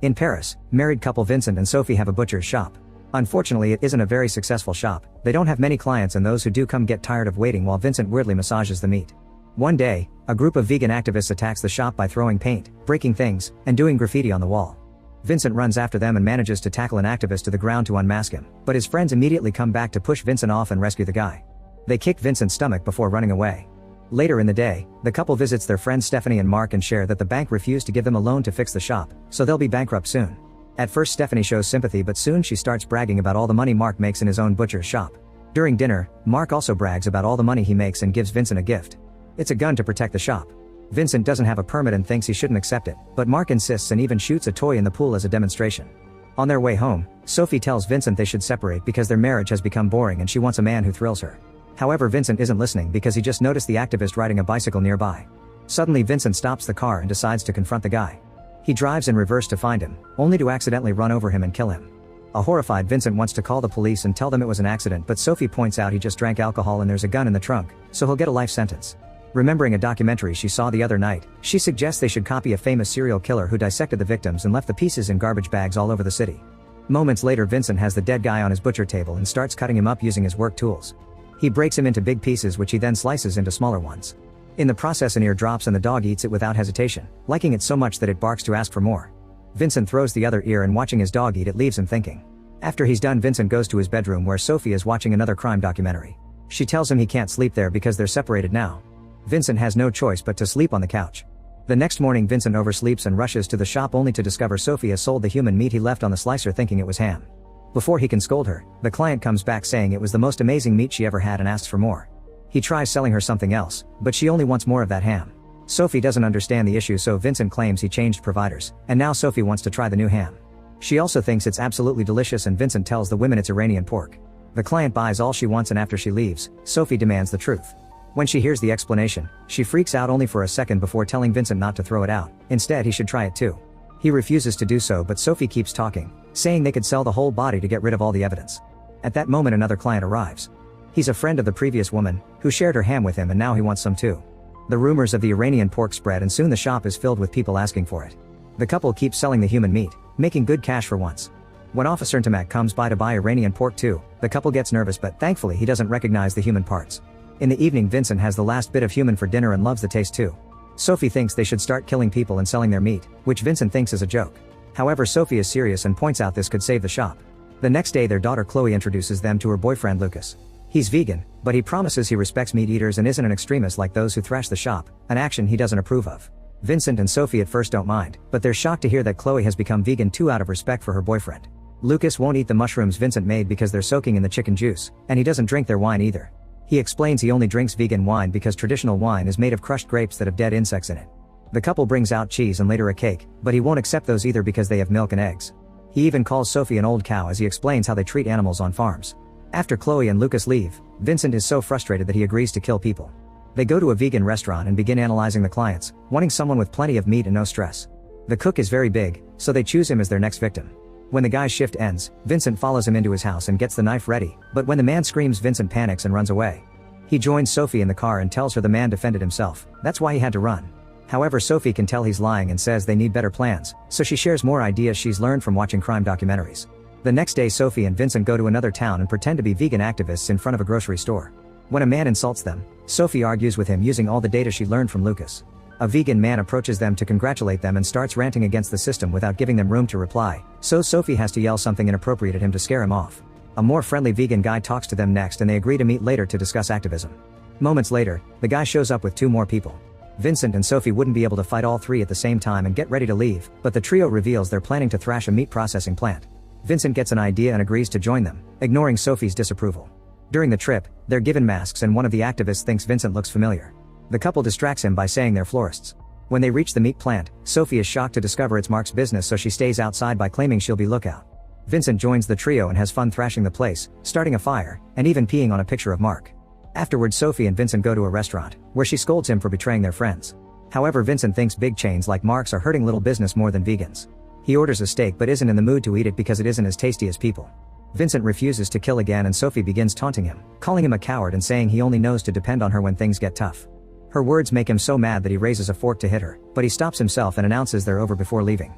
In Paris, married couple Vincent and Sophie have a butcher's shop. Unfortunately, it isn't a very successful shop. They don't have many clients, and those who do come get tired of waiting while Vincent weirdly massages the meat. One day, a group of vegan activists attacks the shop by throwing paint, breaking things, and doing graffiti on the wall. Vincent runs after them and manages to tackle an activist to the ground to unmask him, but his friends immediately come back to push Vincent off and rescue the guy. They kick Vincent's stomach before running away. Later in the day, the couple visits their friends Stephanie and Mark and share that the bank refused to give them a loan to fix the shop, so they'll be bankrupt soon. At first Stephanie shows sympathy, but soon she starts bragging about all the money Mark makes in his own butcher's shop. During dinner, Mark also brags about all the money he makes and gives Vincent a gift. It's a gun to protect the shop. Vincent doesn't have a permit and thinks he shouldn't accept it, but Mark insists and even shoots a toy in the pool as a demonstration. On their way home, Sophie tells Vincent they should separate because their marriage has become boring and she wants a man who thrills her. However, Vincent isn't listening because he just noticed the activist riding a bicycle nearby. Suddenly Vincent stops the car and decides to confront the guy. He drives in reverse to find him, only to accidentally run over him and kill him. A horrified Vincent wants to call the police and tell them it was an accident, but Sophie points out he just drank alcohol and there's a gun in the trunk, so he'll get a life sentence. Remembering a documentary she saw the other night, she suggests they should copy a famous serial killer who dissected the victims and left the pieces in garbage bags all over the city. Moments later, Vincent has the dead guy on his butcher table and starts cutting him up using his work tools. He breaks him into big pieces which he then slices into smaller ones. In the process, an ear drops and the dog eats it without hesitation, liking it so much that it barks to ask for more. Vincent throws the other ear, and watching his dog eat it leaves him thinking. After he's done, Vincent goes to his bedroom where Sophie is watching another crime documentary. She tells him he can't sleep there because they're separated now. Vincent has no choice but to sleep on the couch. The next morning Vincent oversleeps and rushes to the shop only to discover Sophie has sold the human meat he left on the slicer thinking it was ham. Before he can scold her, the client comes back saying it was the most amazing meat she ever had and asks for more. He tries selling her something else, but she only wants more of that ham. Sophie doesn't understand the issue, so Vincent claims he changed providers, and now Sophie wants to try the new ham. She also thinks it's absolutely delicious, and Vincent tells the women it's Iranian pork. The client buys all she wants, and after she leaves, Sophie demands the truth. When she hears the explanation, she freaks out only for a second before telling Vincent not to throw it out. Instead, he should try it too. He refuses to do so, but Sophie keeps talking, saying they could sell the whole body to get rid of all the evidence. At that moment, another client arrives. He's a friend of the previous woman, who shared her ham with him, and now he wants some too. The rumors of the Iranian pork spread, and soon the shop is filled with people asking for it. The couple keeps selling the human meat, making good cash for once. When Officer Ntamak comes by to buy Iranian pork too, the couple gets nervous, but thankfully he doesn't recognize the human parts. In the evening, Vincent has the last bit of human for dinner and loves the taste too. Sophie thinks they should start killing people and selling their meat, which Vincent thinks is a joke. However, Sophie is serious and points out this could save the shop. The next day, their daughter Chloe introduces them to her boyfriend Lucas. He's vegan, but he promises he respects meat eaters and isn't an extremist like those who thrash the shop, an action he doesn't approve of. Vincent and Sophie at first don't mind, but they're shocked to hear that Chloe has become vegan too out of respect for her boyfriend. Lucas won't eat the mushrooms Vincent made because they're soaking in the chicken juice, and he doesn't drink their wine either. He explains he only drinks vegan wine because traditional wine is made of crushed grapes that have dead insects in it. The couple brings out cheese and later a cake, but he won't accept those either because they have milk and eggs. He even calls Sophie an old cow as he explains how they treat animals on farms. After Chloe and Lucas leave, Vincent is so frustrated that he agrees to kill people. They go to a vegan restaurant and begin analyzing the clients, wanting someone with plenty of meat and no stress. The cook is very big, so they choose him as their next victim. When the guy's shift ends, Vincent follows him into his house and gets the knife ready, but when the man screams, Vincent panics and runs away. He joins Sophie in the car and tells her the man defended himself, that's why he had to run. However, Sophie can tell he's lying and says they need better plans, so she shares more ideas she's learned from watching crime documentaries. The next day, Sophie and Vincent go to another town and pretend to be vegan activists in front of a grocery store. When a man insults them, Sophie argues with him using all the data she learned from Lucas. A vegan man approaches them to congratulate them and starts ranting against the system without giving them room to reply, so Sophie has to yell something inappropriate at him to scare him off. A more friendly vegan guy talks to them next and they agree to meet later to discuss activism. Moments later, the guy shows up with 2 more people. Vincent and Sophie wouldn't be able to fight all 3 at the same time and get ready to leave, but the trio reveals they're planning to thrash a meat processing plant. Vincent gets an idea and agrees to join them, ignoring Sophie's disapproval. During the trip, they're given masks and one of the activists thinks Vincent looks familiar. The couple distracts him by saying they're florists. When they reach the meat plant, Sophie is shocked to discover it's Mark's business, so she stays outside by claiming she'll be lookout. Vincent joins the trio and has fun thrashing the place, starting a fire, and even peeing on a picture of Mark. Afterwards, Sophie and Vincent go to a restaurant, where she scolds him for betraying their friends. However, Vincent thinks big chains like Mark's are hurting little business more than vegans. He orders a steak but isn't in the mood to eat it because it isn't as tasty as people. Vincent refuses to kill again and Sophie begins taunting him, calling him a coward and saying he only knows to depend on her when things get tough. Her words make him so mad that he raises a fork to hit her, but he stops himself and announces they're over before leaving.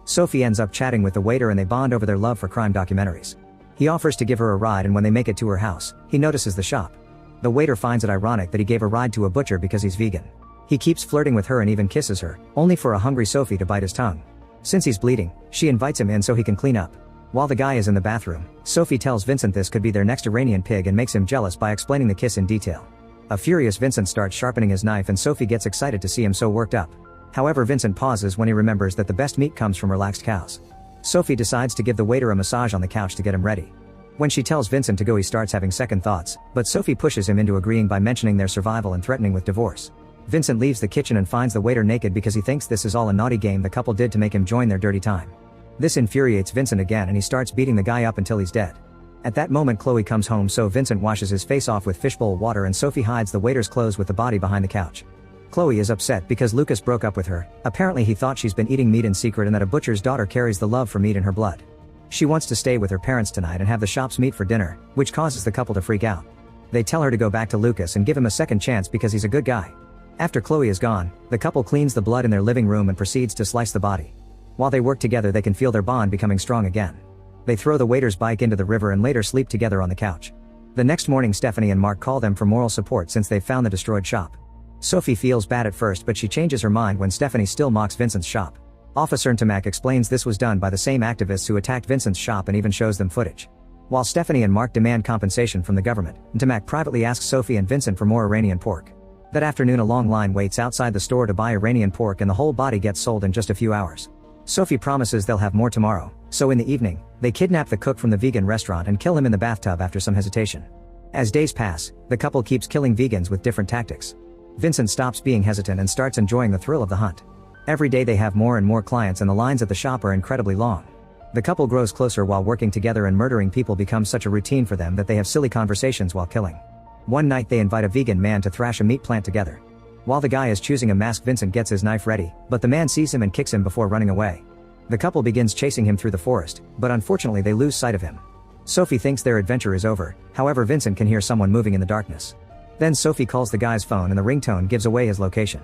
Sophie ends up chatting with the waiter and they bond over their love for crime documentaries. He offers to give her a ride, and when they make it to her house, he notices the shop. The waiter finds it ironic that he gave a ride to a butcher because he's vegan. He keeps flirting with her and even kisses her, only for a hungry Sophie to bite his tongue. Since he's bleeding, she invites him in so he can clean up. While the guy is in the bathroom, Sophie tells Vincent this could be their next Iranian pig and makes him jealous by explaining the kiss in detail. A furious Vincent starts sharpening his knife and Sophie gets excited to see him so worked up. However, Vincent pauses when he remembers that the best meat comes from relaxed cows. Sophie decides to give the waiter a massage on the couch to get him ready. When she tells Vincent to go, he starts having second thoughts, but Sophie pushes him into agreeing by mentioning their survival and threatening with divorce. Vincent leaves the kitchen and finds the waiter naked because he thinks this is all a naughty game the couple did to make him join their dirty time. This infuriates Vincent again and he starts beating the guy up until he's dead. At that moment Chloe comes home, so Vincent washes his face off with fishbowl water and Sophie hides the waiter's clothes with the body behind the couch. Chloe is upset because Lucas broke up with her. Apparently he thought she's been eating meat in secret and that a butcher's daughter carries the love for meat in her blood. She wants to stay with her parents tonight and have the shop's meat for dinner, which causes the couple to freak out. They tell her to go back to Lucas and give him a second chance because he's a good guy. After Chloe is gone, the couple cleans the blood in their living room and proceeds to slice the body. While they work together, they can feel their bond becoming strong again. They throw the waiter's bike into the river and later sleep together on the couch. The next morning Stephanie and Mark call them for moral support since they've found the destroyed shop. Sophie feels bad at first, but she changes her mind when Stephanie still mocks Vincent's shop. Officer Ntamak explains this was done by the same activists who attacked Vincent's shop and even shows them footage. While Stephanie and Mark demand compensation from the government, Ntamak privately asks Sophie and Vincent for more Iranian pork. That afternoon a long line waits outside the store to buy Iranian pork and the whole body gets sold in just a few hours. Sophie promises they'll have more tomorrow, so in the evening, they kidnap the cook from the vegan restaurant and kill him in the bathtub after some hesitation. As days pass, the couple keeps killing vegans with different tactics. Vincent stops being hesitant and starts enjoying the thrill of the hunt. Every day they have more and more clients and the lines at the shop are incredibly long. The couple grows closer while working together and murdering people becomes such a routine for them that they have silly conversations while killing. One night they invite a vegan man to thrash a meat plant together. While the guy is choosing a mask, Vincent gets his knife ready, but the man sees him and kicks him before running away. The couple begins chasing him through the forest, but unfortunately they lose sight of him. Sophie thinks their adventure is over, however Vincent can hear someone moving in the darkness. Then Sophie calls the guy's phone and the ringtone gives away his location.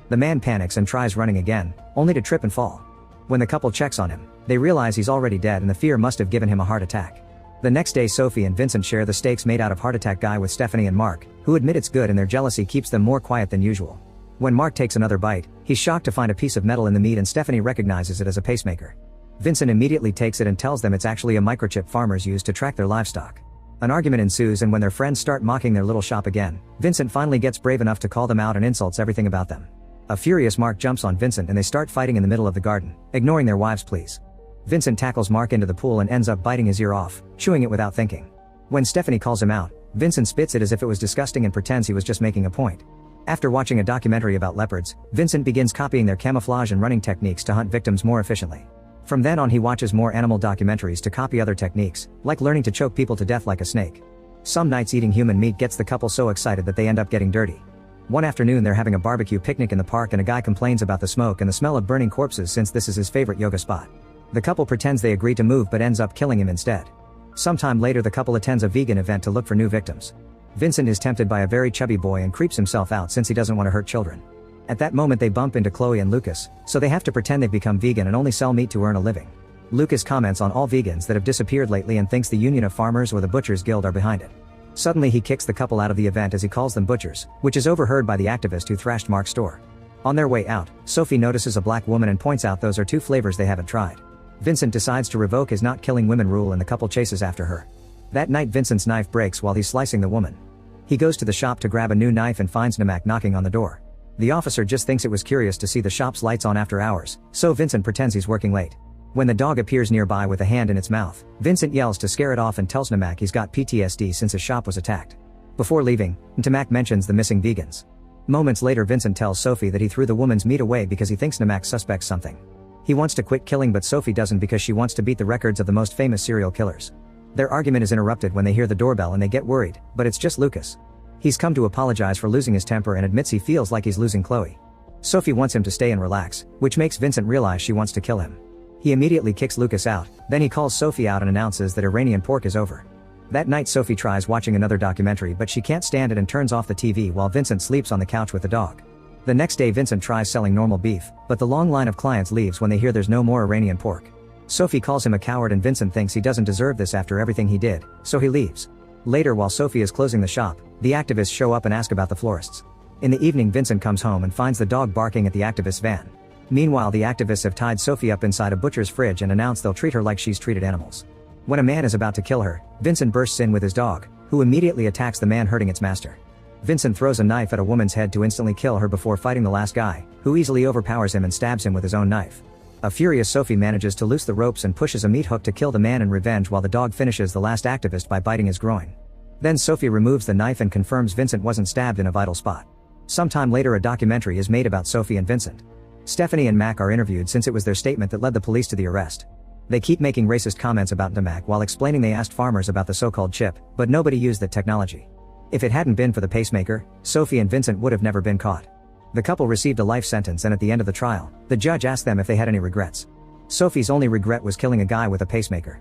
The man panics and tries running again, only to trip and fall. When the couple checks on him, they realize he's already dead and the fear must have given him a heart attack. The next day Sophie and Vincent share the steaks made out of heart attack guy with Stephanie and Mark, who admit it's good and their jealousy keeps them more quiet than usual. When Mark takes another bite, he's shocked to find a piece of metal in the meat and Stephanie recognizes it as a pacemaker. Vincent immediately takes it and tells them it's actually a microchip farmers use to track their livestock. An argument ensues and when their friends start mocking their little shop again, Vincent finally gets brave enough to call them out and insults everything about them. A furious Mark jumps on Vincent and they start fighting in the middle of the garden, ignoring their wives' pleas. Vincent tackles Mark into the pool and ends up biting his ear off, chewing it without thinking. When Stephanie calls him out, Vincent spits it as if it was disgusting and pretends he was just making a point. After watching a documentary about leopards, Vincent begins copying their camouflage and running techniques to hunt victims more efficiently. From then on he watches more animal documentaries to copy other techniques, like learning to choke people to death like a snake. Some nights eating human meat gets the couple so excited that they end up getting dirty. One afternoon they're having a barbecue picnic in the park and a guy complains about the smoke and the smell of burning corpses since this is his favorite yoga spot. The couple pretends they agree to move but ends up killing him instead. Sometime later the couple attends a vegan event to look for new victims. Vincent is tempted by a very chubby boy and creeps himself out since he doesn't want to hurt children. At that moment they bump into Chloe and Lucas, so they have to pretend they've become vegan and only sell meat to earn a living. Lucas comments on all vegans that have disappeared lately and thinks the Union of Farmers or the Butchers Guild are behind it. Suddenly he kicks the couple out of the event as he calls them butchers, which is overheard by the activist who thrashed Mark's store. On their way out, Sophie notices a black woman and points out those are two flavors they haven't tried. Vincent decides to revoke his not killing women rule and the couple chases after her. That night Vincent's knife breaks while he's slicing the woman. He goes to the shop to grab a new knife and finds Ntamak knocking on the door. The officer just thinks it was curious to see the shop's lights on after hours, so Vincent pretends he's working late. When the dog appears nearby with a hand in its mouth, Vincent yells to scare it off and tells Ntamak he's got PTSD since his shop was attacked. Before leaving, Ntamak mentions the missing vegans. Moments later Vincent tells Sophie that he threw the woman's meat away because he thinks Ntamak suspects something. He wants to quit killing but Sophie doesn't because she wants to beat the records of the most famous serial killers. Their argument is interrupted when they hear the doorbell and they get worried, but it's just Lucas. He's come to apologize for losing his temper and admits he feels like he's losing Chloe. Sophie wants him to stay and relax, which makes Vincent realize she wants to kill him. He immediately kicks Lucas out, then he calls Sophie out and announces that Iranian pork is over. That night Sophie tries watching another documentary but she can't stand it and turns off the TV while Vincent sleeps on the couch with the dog. The next day Vincent tries selling normal beef, but the long line of clients leaves when they hear there's no more Iranian pork. Sophie calls him a coward and Vincent thinks he doesn't deserve this after everything he did, so he leaves. Later, while Sophie is closing the shop, the activists show up and ask about the florists. In the evening Vincent comes home and finds the dog barking at the activist's van. Meanwhile, the activists have tied Sophie up inside a butcher's fridge and announce they'll treat her like she's treated animals. When a man is about to kill her, Vincent bursts in with his dog, who immediately attacks the man hurting its master. Vincent throws a knife at a woman's head to instantly kill her before fighting the last guy, who easily overpowers him and stabs him with his own knife. A furious Sophie manages to loose the ropes and pushes a meat hook to kill the man in revenge while the dog finishes the last activist by biting his groin. Then Sophie removes the knife and confirms Vincent wasn't stabbed in a vital spot. Sometime later a documentary is made about Sophie and Vincent. Stephanie and Mac are interviewed since it was their statement that led the police to the arrest. They keep making racist comments about Mac while explaining they asked farmers about the so-called chip, but nobody used that technology. If it hadn't been for the pacemaker, Sophie and Vincent would have never been caught. The couple received a life sentence and at the end of the trial, the judge asked them if they had any regrets. Sophie's only regret was killing a guy with a pacemaker.